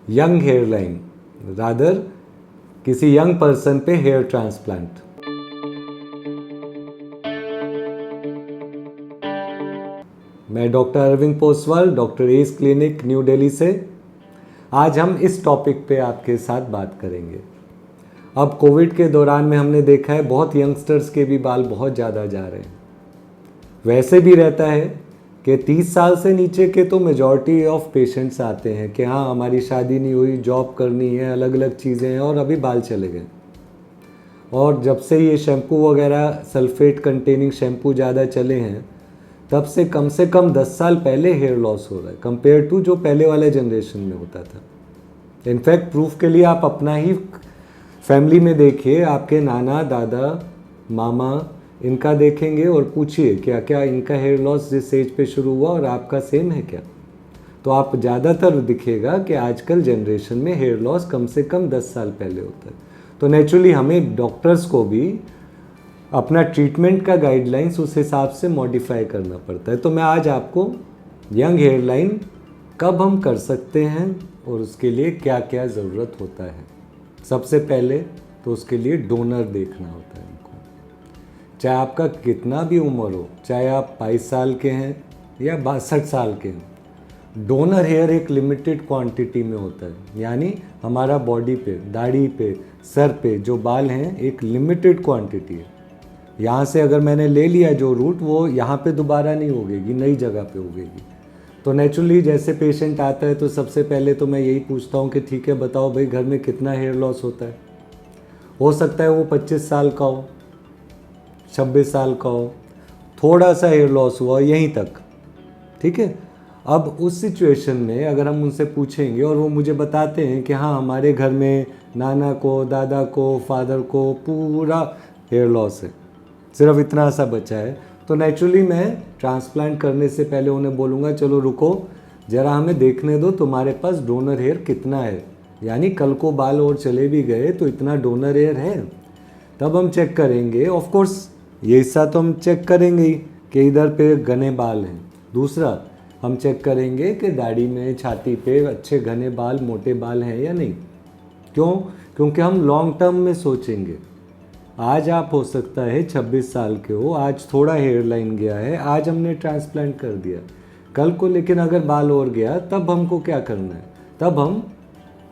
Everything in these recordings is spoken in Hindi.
यंग हेयर लाइन, रादर किसी यंग पर्सन पे हेयर ट्रांसप्लांट। मैं doctor Arvind Poswal, doctor S clinic new Delhi से। आज हम इस टॉपिक पे आपके साथ बात करेंगे। अब कोविड के दौरान में हमने देखा है बहुत यंगस्टर्स के भी बाल बहुत ज़्यादा जा रहे हैं। वैसे भी रहता है कि 30 साल से नीचे के तो मेजॉरिटी ऑफ पेशेंट्स आते हैं कि हाँ हमारी शादी नहीं हुई, जॉब करनी है, अलग अलग चीज़ें हैं और अभी बाल चले गए। और जब से ये शैम्पू वगैरह सल्फेट कंटेनिंग शैम्पू ज़्यादा चले हैं तब से कम 10 साल पहले हेयर लॉस हो रहा है कंपेयर टू जो पहले वाले जनरेशन में होता था। इनफैक्ट प्रूफ के लिए आप अपना ही फैमिली में देखिए, आपके नाना दादा मामा इनका देखेंगे और पूछिए क्या क्या इनका हेयर लॉस जिस एज पे शुरू हुआ और आपका सेम है क्या। तो आप ज़्यादातर दिखेगा कि आजकल जनरेशन में हेयर लॉस कम से कम 10 साल पहले होता है। तो नेचुरली हमें डॉक्टर्स को भी अपना ट्रीटमेंट का गाइडलाइंस उस हिसाब से मॉडिफाई करना पड़ता है। तो मैं आज आपको यंग हेयर लाइन कब हम कर सकते हैं और उसके लिए क्या क्या ज़रूरत होता है। सबसे पहले तो उसके लिए डोनर देखना होता है हमको। चाहे आपका कितना भी उम्र हो, चाहे आप 22 साल के हैं या 62 साल के हैं, डोनर हेयर एक लिमिटेड क्वांटिटी में होता है। यानी हमारा बॉडी पे, दाढ़ी पे, सर पे जो बाल हैं एक लिमिटेड क्वांटिटी है। यहाँ से अगर मैंने ले लिया जो रूट, वो यहाँ पे दोबारा नहीं उगेगी, नई जगह पे उगेगी। तो नेचुरली जैसे पेशेंट आता है तो सबसे पहले तो मैं यही पूछता हूँ कि ठीक है बताओ भाई घर में कितना हेयर लॉस होता है। हो सकता है वो 25 साल का हो, 26 साल का हो, थोड़ा सा हेयर लॉस हुआ यहीं तक, ठीक है। अब उस सिचुएशन में अगर हम उनसे पूछेंगे और वो मुझे बताते हैं कि हाँ हमारे घर में नाना को, दादा को, फादर को पूरा हेयर लॉस है, सिर्फ इतना सा बचा है, तो नेचुरली मैं ट्रांसप्लांट करने से पहले उन्हें बोलूँगा चलो रुको ज़रा हमें देखने दो तुम्हारे पास डोनर हेयर कितना है। यानी कल को बाल और चले भी गए तो इतना डोनर हेयर है, तब हम चेक करेंगे। ऑफ कोर्स ये हिस्सा तो हम चेक करेंगे ही कि इधर पे घने बाल हैं। दूसरा हम चेक करेंगे कि दाढ़ी में, छाती पे अच्छे घने बाल, मोटे बाल हैं या नहीं। क्यों? क्योंकि हम लॉन्ग टर्म में सोचेंगे। आज आप हो सकता है 26 साल के हो, आज थोड़ा हेयर लाइन गया है, आज हमने ट्रांसप्लांट कर दिया, कल को लेकिन अगर बाल और गया तब हमको क्या करना है। तब हम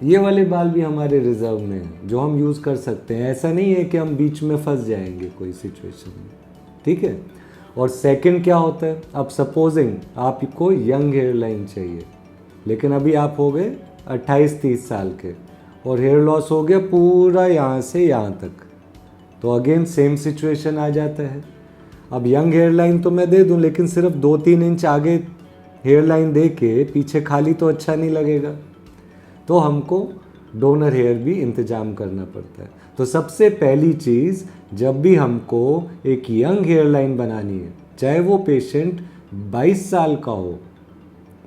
ये वाले बाल भी हमारे रिजर्व में हैं जो हम यूज़ कर सकते हैं। ऐसा नहीं है कि हम बीच में फंस जाएंगे कोई सिचुएशन में, ठीक है। और सेकंड क्या होता है, अब सपोजिंग आपको यंग हेयर लाइन चाहिए लेकिन अभी आप हो गए 28-30 साल के और हेयर लॉस हो गया पूरा यहाँ से यहाँ तक, तो अगेन सेम सिचुएशन आ जाता है। अब यंग हेयर लाइन तो मैं दे दूं लेकिन सिर्फ 2-3 इंच आगे हेयर लाइन दे के पीछे खाली तो अच्छा नहीं लगेगा, तो हमको डोनर हेयर भी इंतजाम करना पड़ता है। तो सबसे पहली चीज़, जब भी हमको एक यंग हेयर लाइन बनानी है, चाहे वो पेशेंट 22 साल का हो,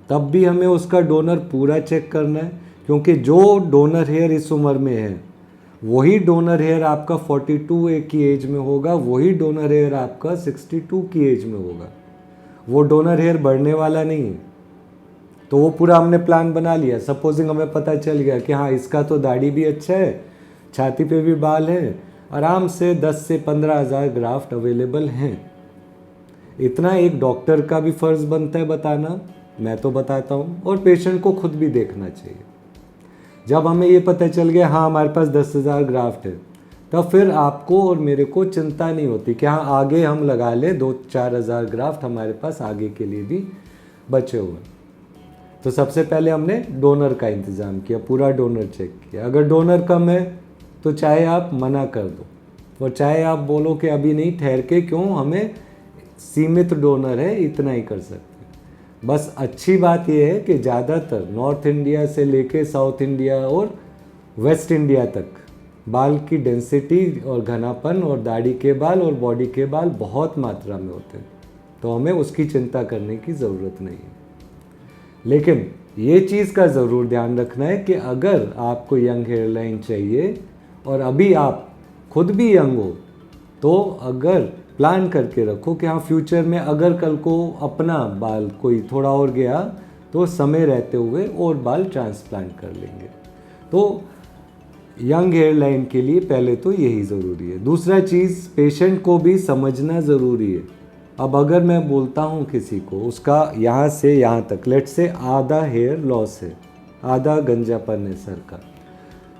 तब भी हमें उसका डोनर पूरा चेक करना है। क्योंकि जो डोनर हेयर इस उम्र में है वही डोनर हेयर आपका 42 की एज में होगा, वही डोनर हेयर आपका 62 की एज में होगा। वो डोनर हेयर बढ़ने वाला नहीं है। तो वो पूरा हमने प्लान बना लिया। सपोजिंग हमें पता चल गया कि हाँ इसका तो दाढ़ी भी अच्छा है, छाती पे भी बाल हैं, आराम से 10 से 15 हज़ार ग्राफ्ट अवेलेबल हैं। इतना एक डॉक्टर का भी फ़र्ज़ बनता है बताना, मैं तो बताता हूँ, और पेशेंट को खुद भी देखना चाहिए। जब हमें ये पता चल गया हाँ हमारे पास 10,000 ग्राफ्ट है, तब फिर आपको और मेरे को चिंता नहीं होती कि हाँ आगे हम लगा ले 2-4 हज़ार ग्राफ्ट हमारे पास आगे के लिए भी बचे हुए। तो सबसे पहले हमने डोनर का इंतज़ाम किया, पूरा डोनर चेक किया। अगर डोनर कम है तो चाहे आप मना कर दो और चाहे आप बोलो कि अभी नहीं, ठहर के, क्यों, हमें सीमित डोनर है, इतना ही कर सकते हैं। बस अच्छी बात यह है कि ज़्यादातर नॉर्थ इंडिया से लेके साउथ इंडिया और वेस्ट इंडिया तक बाल की डेंसिटी और घनापन और दाढ़ी के बाल और बॉडी के बाल बहुत मात्रा में होते हैं, तो हमें उसकी चिंता करने की ज़रूरत नहीं है। लेकिन ये चीज़ का ज़रूर ध्यान रखना है कि अगर आपको यंग हेयर लाइन चाहिए और अभी आप खुद भी यंग हो, तो अगर प्लान करके रखो कि हाँ फ्यूचर में अगर कल को अपना बाल कोई थोड़ा और गया तो समय रहते हुए और बाल ट्रांसप्लांट कर लेंगे। तो यंग हेयर लाइन के लिए पहले तो यही ज़रूरी है। दूसरा चीज़, पेशेंट को भी समझना ज़रूरी है। अब अगर मैं बोलता हूँ किसी को उसका यहाँ से यहाँ तक लेट से आधा हेयर लॉस है, आधा गंजापन है सर का,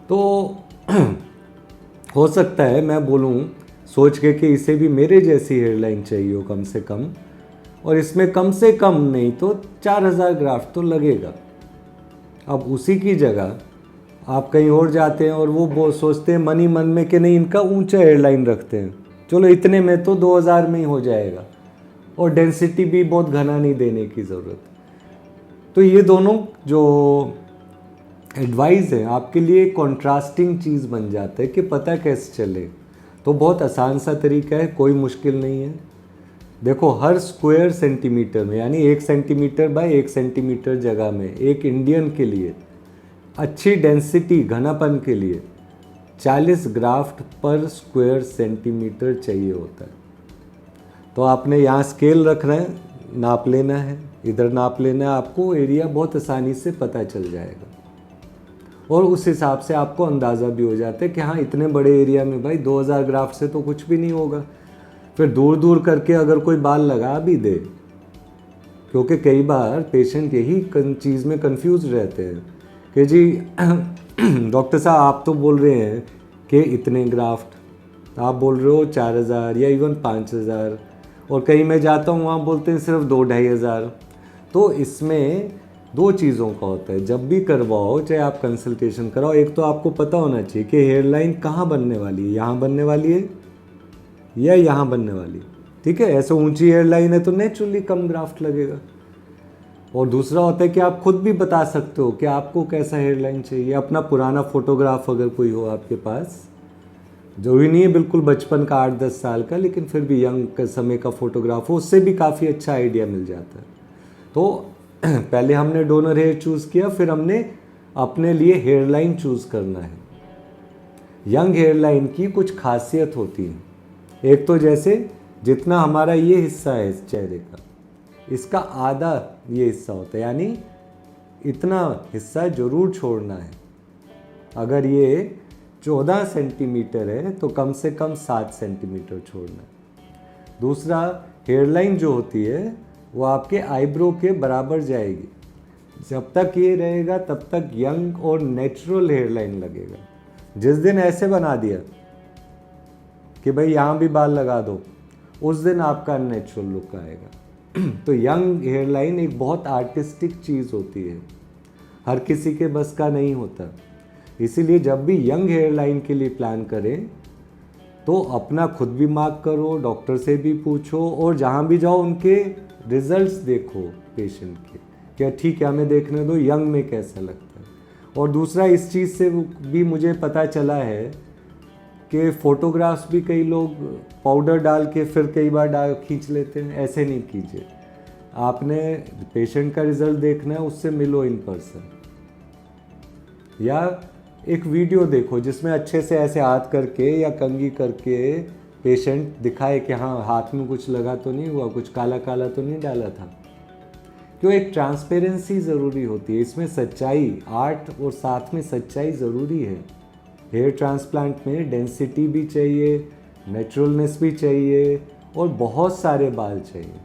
तो हो सकता है मैं बोलूँ सोच के कि इसे भी मेरे जैसी हेयर लाइन चाहिए हो कम से कम, और इसमें कम से कम नहीं तो 4000 ग्राफ्ट तो लगेगा। अब उसी की जगह आप कहीं और जाते हैं और वो सोचते हैं मन ही मन में कि नहीं इनका ऊंचा हेयर लाइन रखते हैं, चलो इतने में तो 2000 में ही हो जाएगा और डेंसिटी भी बहुत घना नहीं देने की ज़रूरत। तो ये दोनों जो एडवाइस है आपके लिए कॉन्ट्रास्टिंग चीज़ बन जाता है कि पता कैसे चले। तो बहुत आसान सा तरीका है, कोई मुश्किल नहीं है। देखो हर स्क्वायर सेंटीमीटर में यानी 1 सेंटीमीटर बाय 1 सेंटीमीटर जगह में एक इंडियन के लिए अच्छी डेंसिटी घनापन के लिए 40 ग्राफ्ट पर स्क्वायर सेंटीमीटर चाहिए होता है। तो आपने यहाँ स्केल रखना है, नाप लेना है, इधर नाप लेना है, आपको एरिया बहुत आसानी से पता चल जाएगा और उस हिसाब से आपको अंदाज़ा भी हो जाता है कि हाँ इतने बड़े एरिया में भाई 2000 ग्राफ्ट से तो कुछ भी नहीं होगा। फिर दूर दूर करके अगर कोई बाल लगा भी दे, क्योंकि कई बार पेशेंट यही चीज़ में कंफ्यूज रहते हैं कि जी डॉक्टर साहब आप तो बोल रहे हैं कि इतने ग्राफ्ट, आप बोल रहे हो 4000 या इवन 5000, और कहीं मैं जाता हूँ वहाँ बोलते हैं सिर्फ 2-2500। तो इसमें दो चीज़ों का होता है, जब भी करवाओ चाहे आप कंसल्टेशन कराओ, एक तो आपको पता होना चाहिए कि हेयर लाइन कहाँ बनने वाली है, यहाँ बनने वाली है या यहाँ बनने वाली है। ठीक है, ऐसे ऊंची हेयर लाइन है तो नेचुरली कम ग्राफ्ट लगेगा। और दूसरा होता है कि आप खुद भी बता सकते हो कि आपको कैसा हेयर लाइन चाहिए। अपना पुराना फोटोग्राफ अगर कोई हो आपके पास, जरूरी नहीं है बिल्कुल बचपन का 8-10 साल का, लेकिन फिर भी यंग समय का फोटोग्राफ हो, उससे भी काफ़ी अच्छा आइडिया मिल जाता है। तो पहले हमने डोनर हेयर चूज़ किया, फिर हमने अपने लिए हेयर लाइन चूज़ करना है। यंग हेयर लाइन की कुछ खासियत होती है। एक तो जैसे जितना हमारा ये हिस्सा है इस चेहरे का, इसका आधा ये हिस्सा होता है, यानी इतना हिस्सा जरूर छोड़ना है। अगर ये 14 सेंटीमीटर है तो कम से कम 7 सेंटीमीटर छोड़ना है। दूसरा, हेयर लाइन जो होती है वो आपके आईब्रो के बराबर जाएगी। जब तक ये रहेगा तब तक यंग और नेचुरल हेयर लाइन लगेगा। जिस दिन ऐसे बना दिया कि भाई यहाँ भी बाल लगा दो, उस दिन आपका नेचुरल लुक आएगा। तो यंग हेयर लाइन एक बहुत आर्टिस्टिक चीज़ होती है, हर किसी के बस का नहीं होता। इसीलिए जब भी यंग हेयर लाइन के लिए प्लान करें तो अपना खुद भी मार्क करो, डॉक्टर से भी पूछो, और जहाँ भी जाओ उनके रिजल्ट्स देखो पेशेंट के, क्या ठीक है हमें देखने दो यंग में कैसा लगता है। और दूसरा, इस चीज़ से भी मुझे पता चला है कि फ़ोटोग्राफ्स भी कई लोग पाउडर डाल के फिर कई बार खींच लेते हैं। ऐसे नहीं कीजिए, आपने पेशेंट का रिज़ल्ट देखना है, उससे मिलो इन पर्सन, या एक वीडियो देखो जिसमें अच्छे से ऐसे हाथ करके या कंघी करके पेशेंट दिखाए कि हाँ हाथ में कुछ लगा तो नहीं हुआ, कुछ काला काला तो नहीं डाला था। क्यों, एक ट्रांसपेरेंसी ज़रूरी होती है इसमें, सच्चाई, आर्ट और साथ में सच्चाई ज़रूरी है। हेयर ट्रांसप्लांट में डेंसिटी भी चाहिए, नेचुरलनेस भी चाहिए और बहुत सारे बाल चाहिए।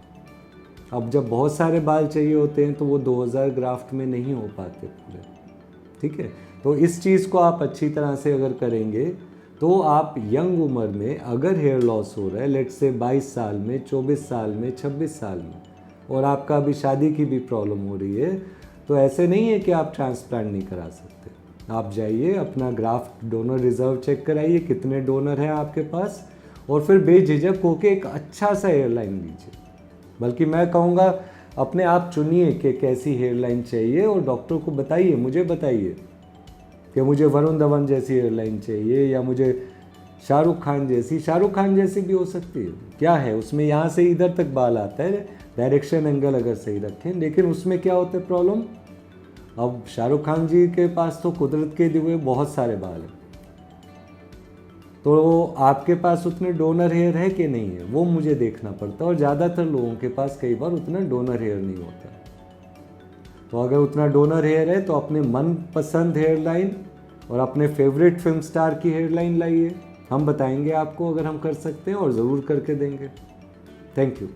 अब जब बहुत सारे बाल चाहिए होते हैं तो वो 2000 ग्राफ्ट में नहीं हो पाते पूरे। ठीक है, तो इस चीज़ को आप अच्छी तरह से अगर करेंगे तो आप यंग उम्र में अगर हेयर लॉस हो रहा है, लेट से 22 साल में, 24 साल में, 26 साल में, और आपका अभी शादी की भी प्रॉब्लम हो रही है, तो ऐसे नहीं है कि आप ट्रांसप्लांट नहीं करा सकते। आप जाइए, अपना ग्राफ्ट डोनर रिजर्व चेक कराइए कितने डोनर हैं आपके पास, और फिर बेझिझक होकर एक अच्छा सा हेयर लाइन लीजिए। बल्कि मैं कहूँगा अपने आप चुनिए कि कैसी हेयर लाइन चाहिए और डॉक्टर को बताइए, मुझे बताइए कि मुझे वरुण धवन जैसी हेयर लाइन चाहिए या मुझे शाहरुख खान जैसी भी हो सकती है। क्या है उसमें, यहाँ से इधर तक बाल आता है, डायरेक्शन एंगल अगर सही रखें, लेकिन उसमें क्या होता है प्रॉब्लम, अब शाहरुख खान जी के पास तो कुदरत के दिए हुए बहुत सारे बाल हैं, तो आपके पास उतने डोनर हेयर है कि नहीं है वो मुझे देखना पड़ता है, और ज़्यादातर लोगों के पास कई बार उतना डोनर हेयर नहीं होता। तो अगर उतना डोनर हेयर है तो अपने मनपसंद हेयर लाइन और अपने फेवरेट फिल्म स्टार की हेयर लाइन लाइए। हम बताएंगे आपको अगर हम कर सकते हैं और ज़रूर करके देंगे। Thank you.